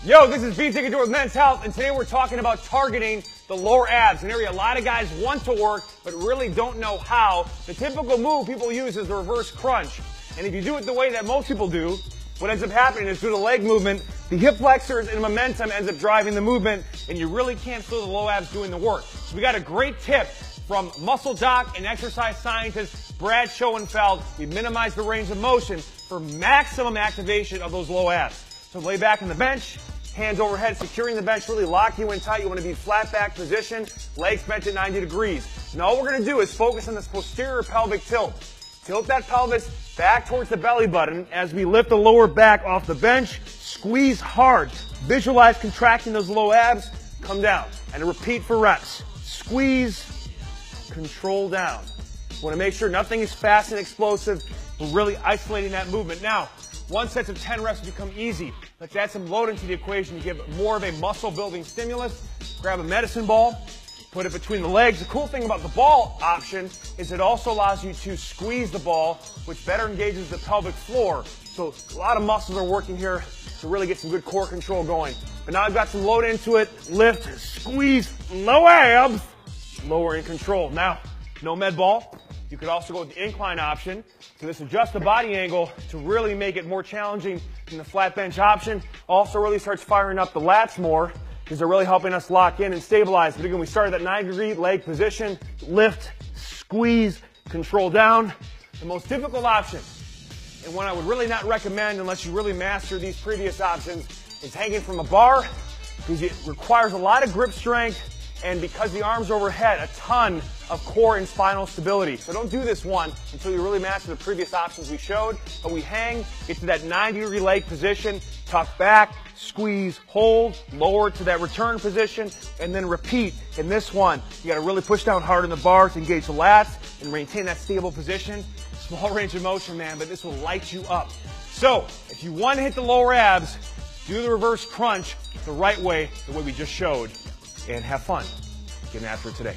Yo, this is BJ Couture with Men's Health, and today we're talking about targeting the lower abs, an area a lot of guys want to work but really don't know how. The typical move people use is the reverse crunch. And if you do it the way that most people do, what ends up happening is through the leg movement, the hip flexors and momentum ends up driving the movement, and you really can't feel the low abs doing the work. So we got a great tip from muscle doc and exercise scientist Brad Schoenfeld. We minimize the range of motion for maximum activation of those low abs. So lay back on the bench, hands overhead, securing the bench, really lock you in tight. You want to be flat back position, legs bent at 90 degrees. Now all we're going to do is focus on this posterior pelvic tilt. Tilt that pelvis back towards the belly button as we lift the lower back off the bench. Squeeze hard. Visualize contracting those low abs. Come down. And repeat for reps. Squeeze, control down. Want to make sure nothing is fast and explosive. We're really isolating that movement. Now, 1 set of 10 reps become easy. Let's add some load into the equation to give more of a muscle building stimulus. Grab a medicine ball, put it between the legs. The cool thing about the ball option is it also allows you to squeeze the ball, which better engages the pelvic floor. So a lot of muscles are working here to really get some good core control going. But now I've got some load into it. Lift, squeeze, low abs, lower in control. Now, no med ball. You could also go with the incline option. So this adjusts the body angle to really make it more challenging than the flat bench option. Also really starts firing up the lats more because they're really helping us lock in and stabilize. But again, we started at 90-degree leg position, lift, squeeze, control down. The most difficult option, and one I would really not recommend unless you really master these previous options, is hanging from a bar because it requires a lot of grip strength, and because the arms overhead, a ton of core and spinal stability. So don't do this one until you really master the previous options we showed. But we hang, get to that 90-degree leg position, tuck back, squeeze, hold, lower to that return position, and then repeat. In this one, you gotta really push down hard on the bar to engage the lats and maintain that stable position. Small range of motion, man, but this will light you up. So if you want to hit the lower abs, do the reverse crunch the right way, the way we just showed, and have fun getting after it today.